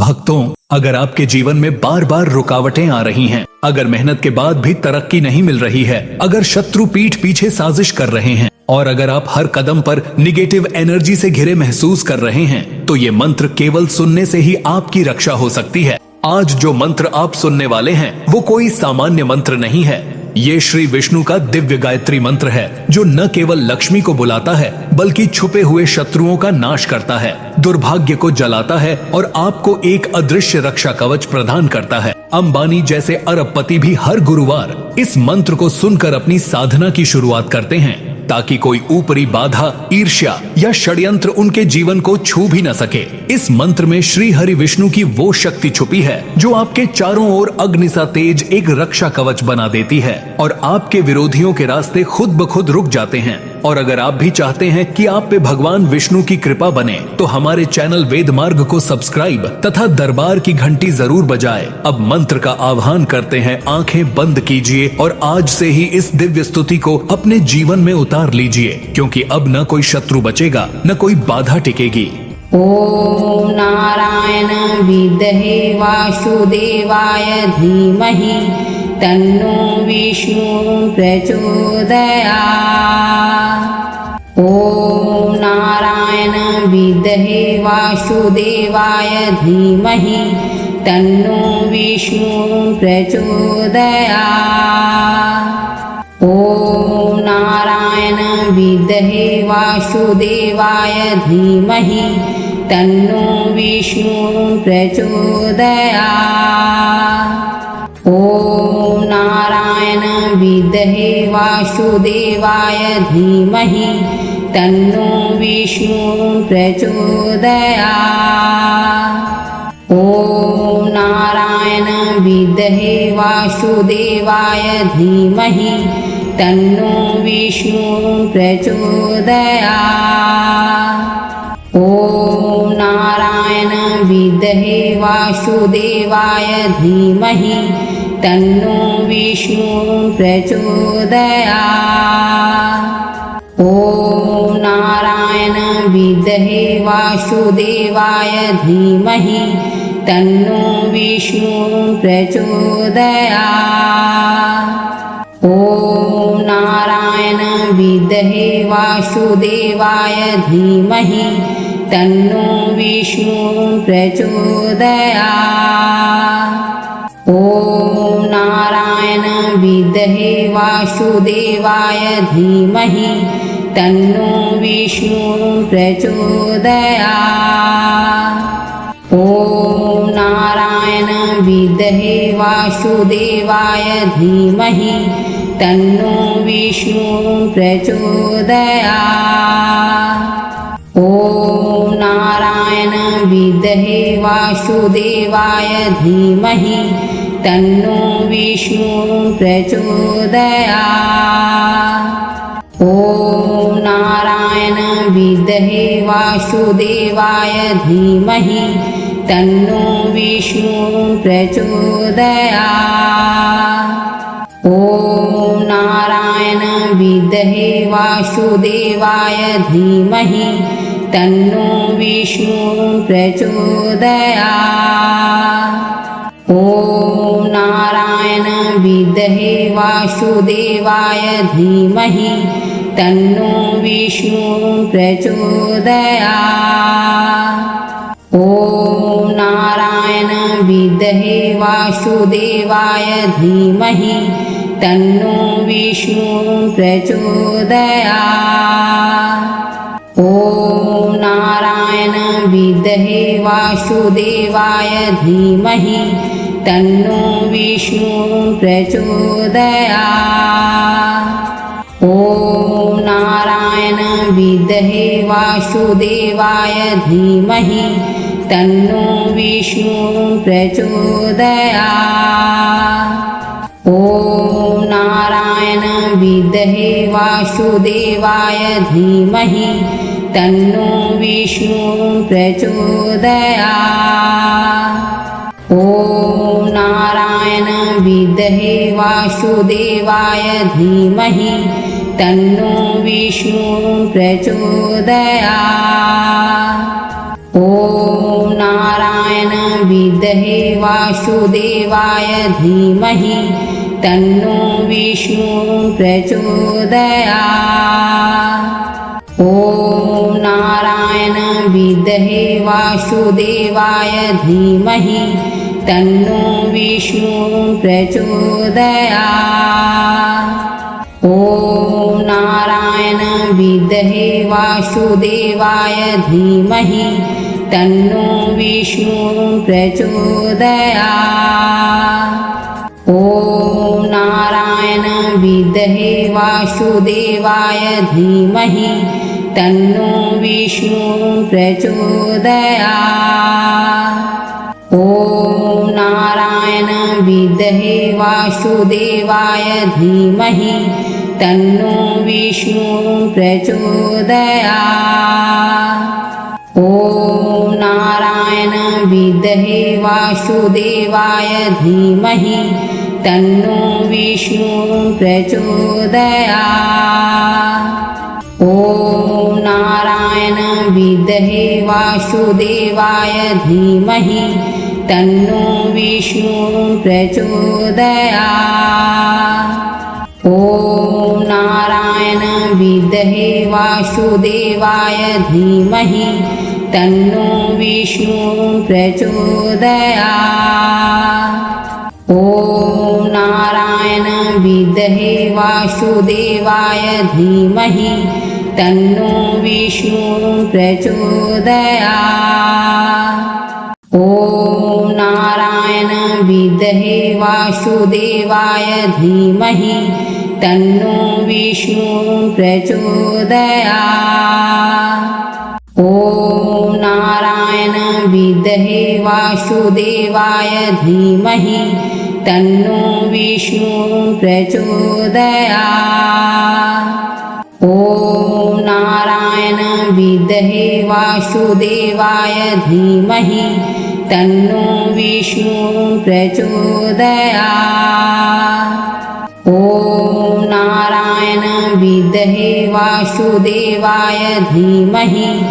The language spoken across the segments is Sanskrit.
भक्तों, अगर आपके जीवन में बार बार रुकावटें आ रही हैं, अगर मेहनत के बाद भी तरक्की नहीं मिल रही है, अगर शत्रु पीठ पीछे साजिश कर रहे हैं और अगर आप हर कदम पर निगेटिव एनर्जी से घिरे महसूस कर रहे हैं, तो ये मंत्र केवल सुनने से ही आपकी रक्षा हो सकती है। आज जो मंत्र आप सुनने वाले हैं वो कोई सामान्य मंत्र नहीं है। ये श्री विष्णु का दिव्य गायत्री मंत्र है जो न केवल लक्ष्मी को बुलाता है बल्कि छुपे हुए शत्रुओं का नाश करता है, दुर्भाग्य को जलाता है और आपको एक अदृश्य रक्षा कवच प्रदान करता है। अंबानी जैसे अरबपति भी हर गुरुवार इस मंत्र को सुनकर अपनी साधना की शुरुआत करते हैं ताकि कोई ऊपरी बाधा, ईर्ष्या या षड्यंत्र उनके जीवन को छू भी न सके। इस मंत्र में श्री हरि विष्णु की वो शक्ति छुपी है जो आपके चारों ओर अग्नि सा तेज एक रक्षा कवच बना देती है और आपके विरोधियों के रास्ते खुद ब खुद रुक जाते हैं। और अगर आप भी चाहते हैं कि आप पे भगवान विष्णु की कृपा बने, तो हमारे चैनल वेद मार्ग को सब्सक्राइब तथा दरबार की घंटी जरूर बजाएं। अब मंत्र का आह्वान करते हैं, आंखें बंद कीजिए और आज से ही इस दिव्य स्तुति को अपने जीवन में उतार लीजिए, क्योंकि अब न कोई शत्रु बचेगा, न कोई बाधा टिकेगी। ओम नारायण विद्महे वासुदेवाय धीमहि तन्नो विष्णु प्रचोदयात्। ओम नारायण विद्महे वासुदेवाय धीमहि तन्नो विष्णु प्रचोदयात्। ओम नारायण विद्महे वासुदेवाय धीमहि तन्नो विष्णु प्रचोदयात्। ओम नारायण विद्महे वासुदेवाय धीमहि तन्नो विष्णु प्रचोदयात्। ओम नारायण विद्महे वासुदेवाय धीमहि तन्नो विष्णु प्रचोदयात्। ओम नारायण विद्महे वासुदेवाय धीमहि तन्नो विष्णु प्रचोदयात्। ओम नारायण विद्महे वासुदेवाय धीमहि तन्नो विष्णु प्रचोदयात्। ओम नारायण विद्महे वासुदेवाय धीमहि तन्नो विष्णु प्रचोदयात्। ओम नारायण विद्महे वासुदेवाय धीमहि तन्नो विष्णु प्रचोदयात्। ओम नारायण विद्महे वासुदेवाय धीमहि तन्नो विष्णु प्रचोदयात्। ओम नारायण विद्महे वासुदेवाय धीमहि तन्नो विष्णु प्रचोदयात्। ओम नारायण विद्महे वासुदेवाय धीमहि तन्नो विष्णु प्रचोदयात्। ओम नारायण विद्महे वासुदेवाय धीमहि तन्नो विष्णु प्रचोदयात्। ओम नारायण विद्महे वासुदेवाय धीमहि तन्नो विष्णु प्रचोदयात्। ओम नारायण विद्महे वासुदेवाय धीमहि तन्नो विष्णु प्रचोदयात्। ओम नारायण विद्महे वासुदेवाय धीमहि तन्नो विष्णु प्रचोदयात्। ओम नारायण विद्महे वासुदेवाय धीमहि तन्नो विष्णु प्रचोदयात्। ओम नारायण विद्महे वासुदेवाय धीमहि तन्नो विष्णु प्रचोदयात्। ओम नारायण विद्महे वासुदेवाय धीमहि तन्नो विष्णु प्रचोदयात्। ओम नारायण विद्महे वासुदेवाय धीमहि तन्नो विष्णुः प्रचोदयात्। ॐ नारायण विद्महे वासुदेवाय धीमहि तन्नो विष्णुः प्रचोदयात्। ॐ नारायण विद्महे वासुदेवाय धीमहि तन्नो विष्णुः प्रचोदयात्। ॐ नारायण विद्महे वासुदेवाय धीमहि तन्नो विष्णुः प्रचोदयात्। ॐ नारायण विद्महे वासुदेवाय धीमहि तन्नो विष्णुः प्रचोदयात्। ॐ नारायण विद्महे वासुदेवाय धीमहि तन्नो विष्णुः प्रचोदयात्। ॐ नारायण विद्महे वासुदेवाय धीमहि तन्नो विष्णुः प्रचोदयात्। ॐ नारायण विद्महे वासुदेवाय धीमहि तन्नो विष्णुः प्रचोदयात्। ॐ नारायण विद्महे वासुदेवाय धीमहि तन्नो विष्णुः प्रचोदयात्। ॐ नारायण विद्महे वासुदेवाय धीमहि तन्नो विष्णुः प्रचोदयात्। ॐ नारायण विद्महे वासुदेवाय धीमहि तन्नो विष्णुः प्रचोदयात्। ॐ नारायण विद्महे वासुदेवाय धीमहि तन्नो विष्णुः प्रचोदयात्। ॐ नारायण विद्महे वासुदेवाय धीमहि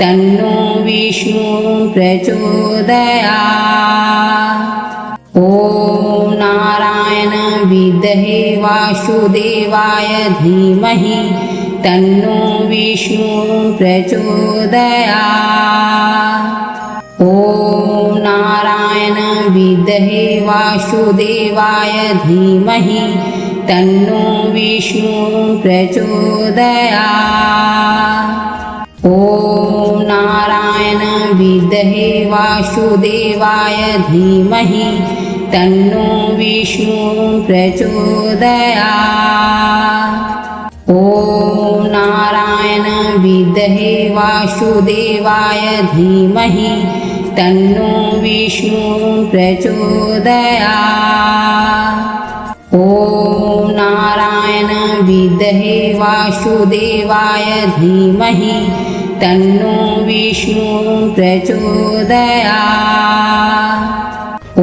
तन्नो विष्णुः प्रचोदयात्। ॐ नारायण विद्महे वासुदेवाय धीमहि तन्नो विष्णुः प्रचोदयात्। ॐ नारायण विद्महे वासुदेवाय धीमहि तन्नो विष्णुः प्रचोदयात्। ॐ नारायण विद्महे वासुदेवाय धीमहि तन्नो विष्णुः प्रचोदयात्। ॐ नारायण विद्महे वासुदेवाय धीमहि तन्नो विष्णुः प्रचोदयात्। ॐ नारायण विद्महे वासुदेवाय धीमहि तन्नो विष्णुः प्रचोदयात्। ॐ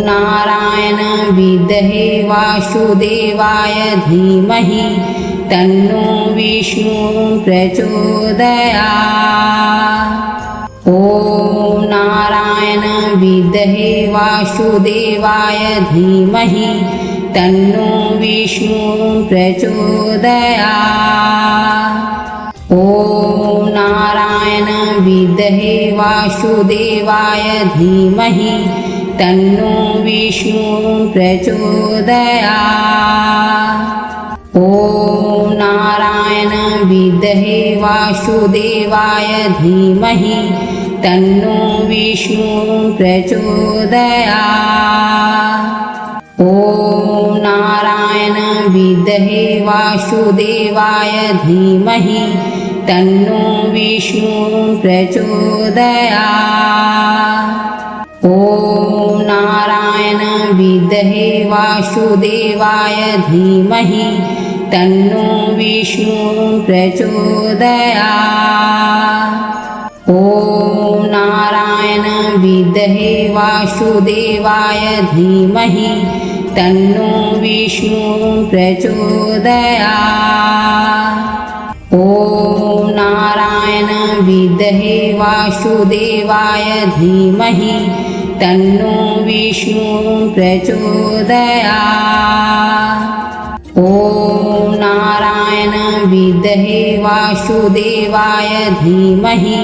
नारायण विद्महे वासुदेवाय धीमहि तन्नो विष्णुः प्रचोदयात्। ॐ नारायण विद्महे वासुदेवाय धीमहि तन्नो विष्णुः प्रचोदयात्। ॐ नारायण विद्महे वासुदेवाय धीमहि तन्नो विष्णुः प्रचोदयात्। ॐ नारायण विद्महे वासुदेवाय धीमहि तन्नो विष्णुः प्रचोदयात्। ॐ नारायण विद्महे वासुदेवाय धीमहि तन्नो विष्णुः प्रचोदयात्। ॐ नारायण विद्महे वासुदेवाय धीमहि तन्नो विष्णुः प्रचोदयात्। ॐ नारायण विद्महे वासुदेवाय धीमहि तन्नो विष्णुः प्रचोदयात्। ॐ नारायण विद्महे वासुदेवाय धीमहि तन्नो विष्णु प्रचोदयात्। ॐ नारायण विद्महे वासुदेवाय धीमहि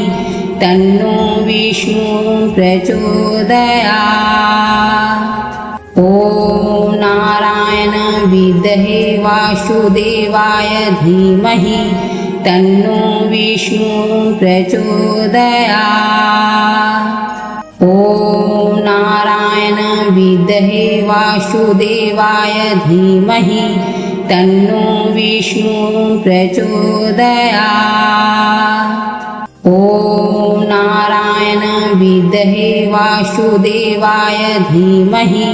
तन्नो विष्णु प्रचोदयात्। ॐ नारायण विद्महे वासुदेवाय धीमहि तन्नो विष्णु प्रचोदयात्। ॐ नारायण विद्महे वासुदेवाय धीमहि तन्नो विष्णु प्रचोदयात्। ॐ नारायण विद्महे वासुदेवाय धीमहि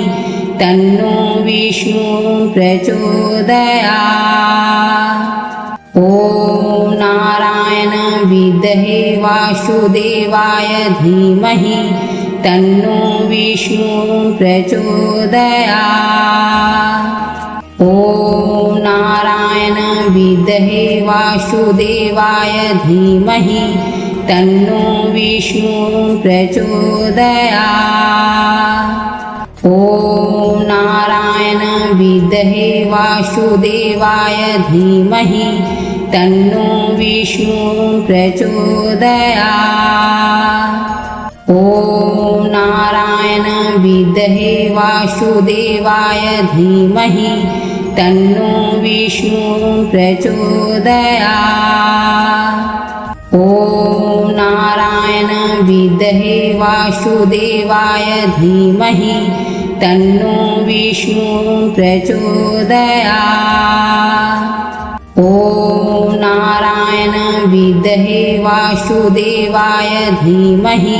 तन्नो विष्णु प्रचोदयात्। ॐ नारायण विद्महे वासुदेवाय धीमहि तन्नो विष्णु प्रचोदयात्। ॐ नारायण विद्महे वासुदेवाय धीमहि तन्नो विष्णु प्रचोदयात्। ॐ नारायण विद्महे वासुदेवाय धीमहि तन्नो विष्णु प्रचोदयात्। ॐ नारायण विद्महे वासुदेवाय धीमहि तन्नो विष्णु प्रचोदयात्। ॐ नारायण विद्महे वासुदेवाय धीमहि तन्नो विष्णु प्रचोदयात्। ॐ नारायण विद्महे वासुदेवाय धीमहि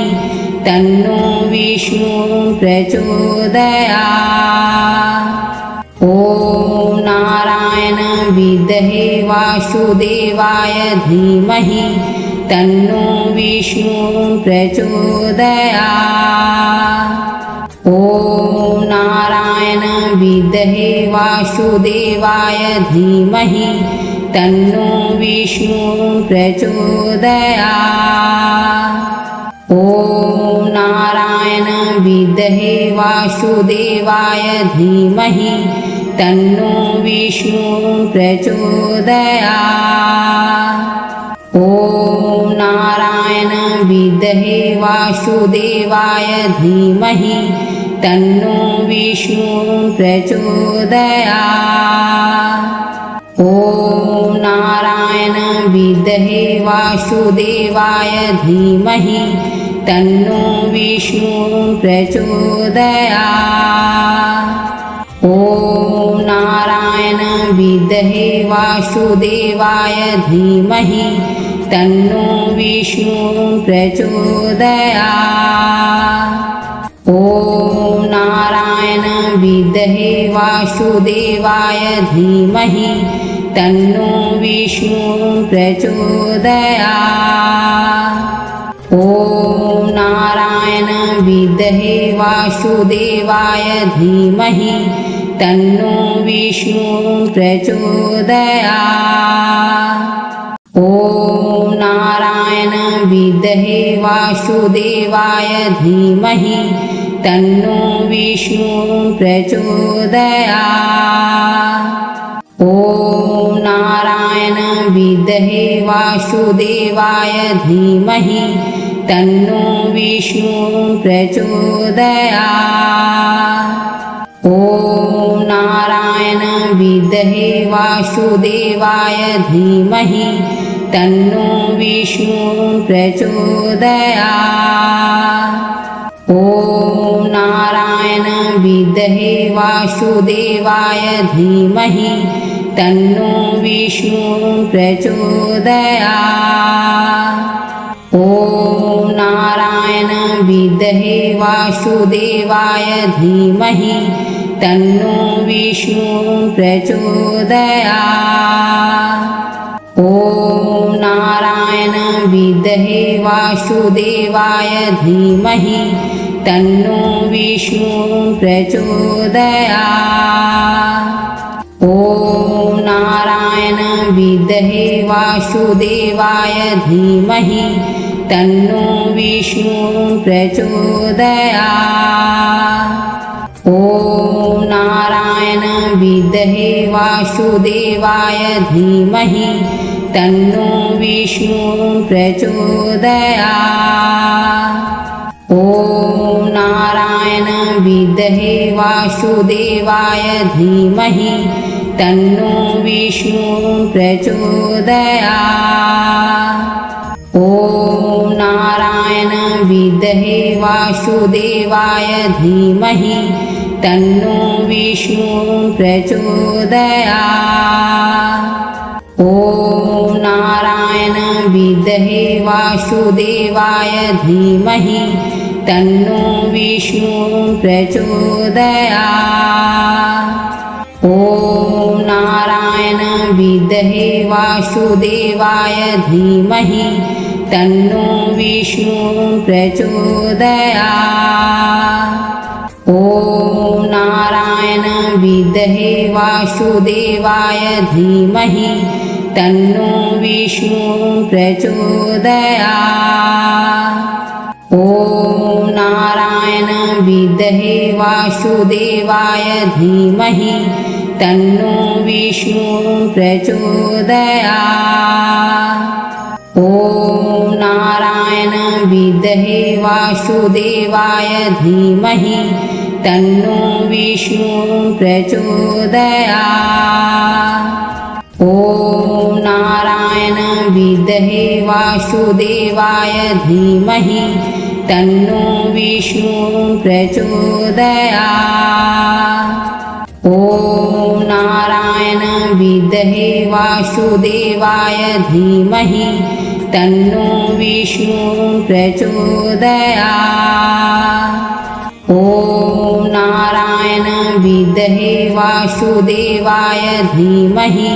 तन्नो विष्णु प्रचोदयात्। ॐ नारायण विद्महे वासुदेवाय धीमहि तन्नो विष्णु प्रचोदयात्। ॐ नारायण विद्महे वासुदेवाय धीमहि तन्नो विष्णु प्रचोदयात्। ॐ नारायण विद्महे वासुदेवाय धीमहि तन्नो विष्णु प्रचोदयात्। ॐ नारायण विद्महे वासुदेवाय धीमहि तन्नो विष्णु प्रचोदयात्। ॐ नारायण विद्महे वासुदेवाय धीमहि तन्नो विष्णु प्रचोदयात्। ॐ नारायण विद्महे वासुदेवाय धीमहि तन्नो विष्णु प्रचोदयात्। ॐ नारायण विद्महे वासुदेवाय धीमहि तन्नो विष्णु प्रचोदयात्। ॐ नारायण विद्महे वासुदेवाय धीमहि तन्नो विष्णु प्रचोदयात्। ॐ नारायण विद्महे वासुदेवाय धीमहि तन्नो विष्णु प्रचोदयात्। ॐ नारायण विद्महे वासुदेवाय धीमहि तन्नो विष्णु प्रचोदयात्। ॐ नारायण विद्महे वासुदेवाय धीमहि तन्नो विष्णु प्रचोदयात्। ॐ नारायण विद्महे वासुदेवाय धीमहि तन्नो विष्णु प्रचोदयात्। ॐ नारायण विद्महे वासुदेवाय धीमहि तन्नो विष्णु प्रचोदयात्। ॐ नारायण विद्महे वासुदेवाय धीमहि तन्नो विष्णु प्रचोदयात्। ॐ नारायण विद्महे वासुदेवाय धीमहि तन्नो विष्णुः प्रचोदयात्। ॐ नारायण विद्महे वासुदेवाय धीमहि तन्नो विष्णुः प्रचोदयात्। ॐ नारायण विद्महे वासुदेवाय धीमहि तन्नो विष्णुः प्रचोदयात्। ॐ नारायण विद्महे वासुदेवाय धीमहि तन्नो विष्णुः प्रचोदयात्। ॐ नारायण विद्महे वासुदेवाय धीमहि तन्नो विष्णुः प्रचोदयात्। ॐ नारायण विद्महे वासुदेवाय धीमहि तन्नो विष्णुः प्रचोदयात्। ॐ नारायण विद्महे वासुदेवाय धीमहि तन्नो विष्णुः प्रचोदयात्। ॐ नारायण विद्महे वासुदेवाय धीमहि तन्नो विष्णुः प्रचोदयात्। ॐ नारायण विद्महे वासुदेवाय धीमहि तन्नो विष्णुः प्रचोदयात्। ॐ नारायण विद्महे वासुदेवाय धीमहि तन्नो विष्णुः प्रचोदयात्। ॐ नारायण विद्महे वासुदेवाय धीमहि तन्नो विष्णुः प्रचोदयात्। ॐ नारायण विद्महे वासुदेवाय धीमहि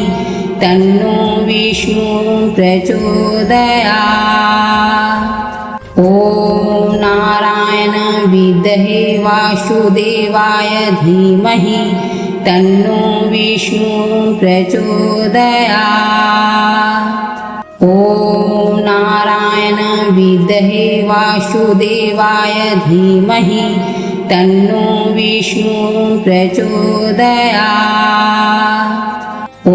तन्नो विष्णुः प्रचोदयात्। ॐ नारायण विद्महे वासुदेवाय धीमहि तन्नो विष्णुः प्रचोदयात्। ॐ नारायण विद्महे वासुदेवाय धीमहि तन्नो विष्णुः प्रचोदयात्। ॐ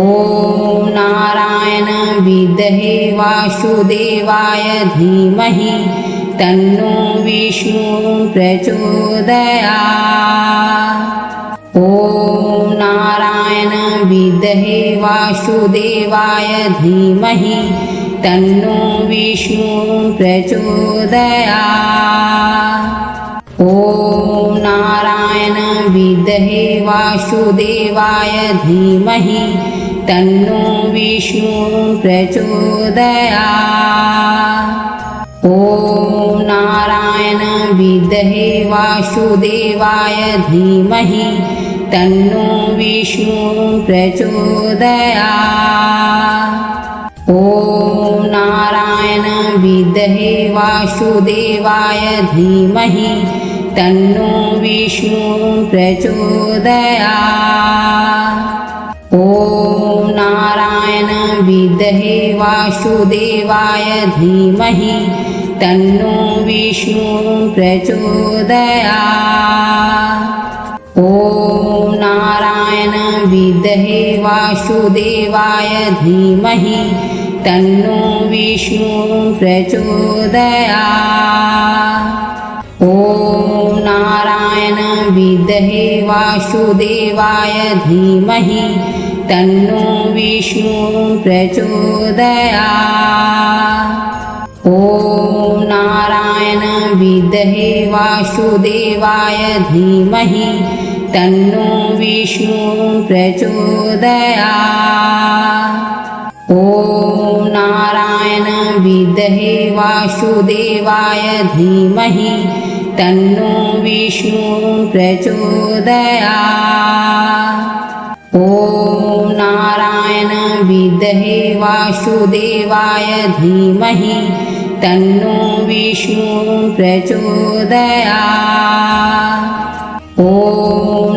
नारायण विद्महे वासुदेवाय धीमहि तन्नो विष्णुः प्रचोदयात्। ॐ नारायण विद्महे वासुदेवाय धीमहि तन्नो विष्णुः प्रचोदयात्। ॐ नारायण विद्महे वासुदेवाय धीमहि तन्नो विष्णुः प्रचोदयात्। ॐ नारायण विद्महे वासुदेवाय धीमहि तन्नो विष्णुः प्रचोदयात्। ॐ नारायण विद्महे वासुदेवाय धीमहि तन्नो विष्णुः प्रचोदयात्। ॐ नारायण विद्महे वासुदेवाय धीमहि तन्नो विष्णुः प्रचोदयात्। ॐ नारायण विद्महे वासुदेवाय धीमहि तन्नो विष्णुः प्रचोदयात्। ॐ नारायण विद्महे वासुदेवाय धीमहि तन्नो विष्णुः प्रचोदयात्। ॐ नारायण विद्महे वासुदेवाय धीमहि तन्नो विष्णुः प्रचोदयात्। ॐ नारायण विद्महे वासुदेवाय धीमहि तन्नो विष्णुः प्रचोदयात्। ॐ नारायण विद्महे वासुदेवाय धीमहि तन्नो विष्णुः प्रचोदयात्। ॐ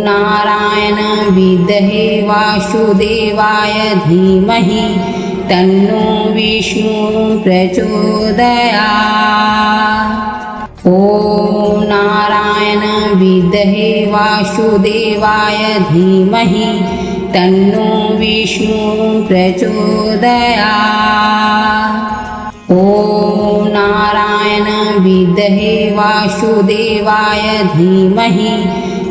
नारायण विद्महे वासुदेवाय धीमहि तन्नो विष्णु प्रचोदयात्। ॐ नारायण विद्महे वासुदेवाय धीमहि तन्नो विष्णु प्रचोदयात्। ॐ नारायण विद्महे वासुदेवाय धीमहि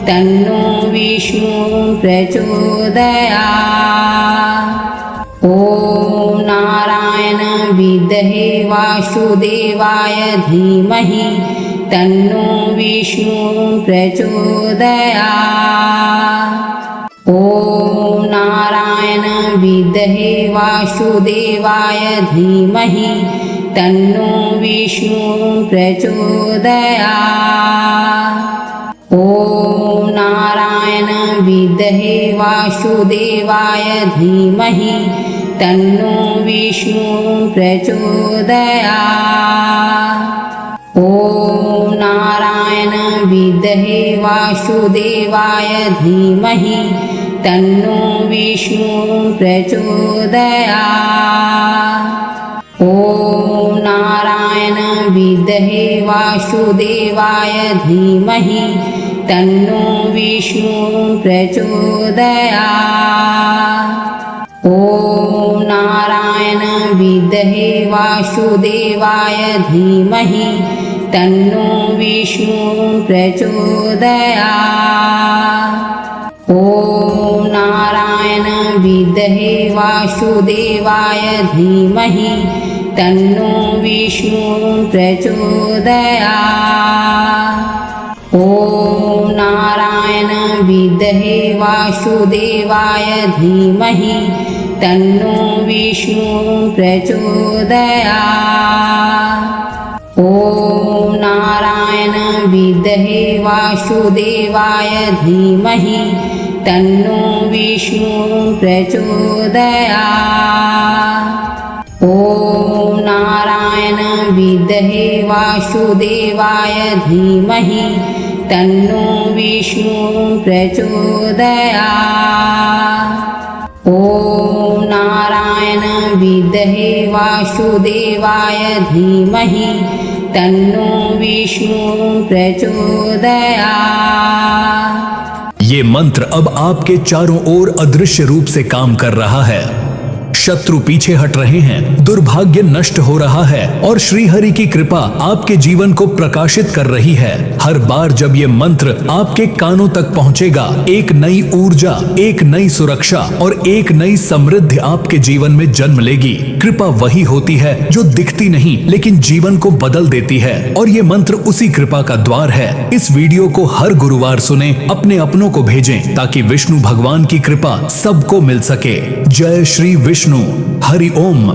तन्नो विष्णु प्रचोदयात्। ॐ नारायण विद्महे वासुदेवाय धीमहि तन्नो विष्णु प्रचोदयात्। ॐ नारायण विद्महे वासुदेवाय धीमहि तन्नो विष्णु प्रचोदयात्। ॐ नारायण विद्महे वासुदेवाय धीमहि तन्नो विष्णु प्रचोदयात्। ॐ नारायण विद्महे वासुदेवाय धीमहि तन्नो विष्णु प्रचोदयात्। ॐ नारायण विद्महे वासुदेवाय धीमहि तन्नो विष्णु प्रचोदयात्। ॐ नारायण विद्महे वासुदेवाय धीमहि तन्नो विष्णु प्रचोदयात्। ॐ नारायण विद्महे वासुदेवाय धीमहि तन्नो विष्णु प्रचोदयात्। ॐ नारायण विद्महे वासुदेवाय धीमहि तन्नो विष्णु प्रचोदयात्। ॐ नारायण विद्महे वासुदेवाय धीमहि तन्नो विष्णु प्रचोदयात्। ॐ नारायण विद्महे वासुदेवाय धीमहि तन्नो विष्णु प्रचोदयात्। ॐ नारायण विद्महे वासुदेवाय धीमहि तन्नो विष्णु प्रचोदयात्। ये मंत्र अब आपके चारों ओर अदृश्य रूप से काम कर रहा है। शत्रु पीछे हट रहे हैं, दुर्भाग्य नष्ट हो रहा है और श्री हरि की कृपा आपके जीवन को प्रकाशित कर रही है। हर बार जब ये मंत्र आपके कानों तक पहुंचेगा, एक नई ऊर्जा, एक नई सुरक्षा और एक नई समृद्धि आपके जीवन में जन्म लेगी। कृपा वही होती है जो दिखती नहीं लेकिन जीवन को बदल देती है, और ये मंत्र उसी कृपा का द्वार है। इस वीडियो को हर गुरुवार सुने, अपने अपनों को भेजें ताकि विष्णु भगवान की कृपा सबको मिल सके। जय श्री विष्णु। हरि ओम।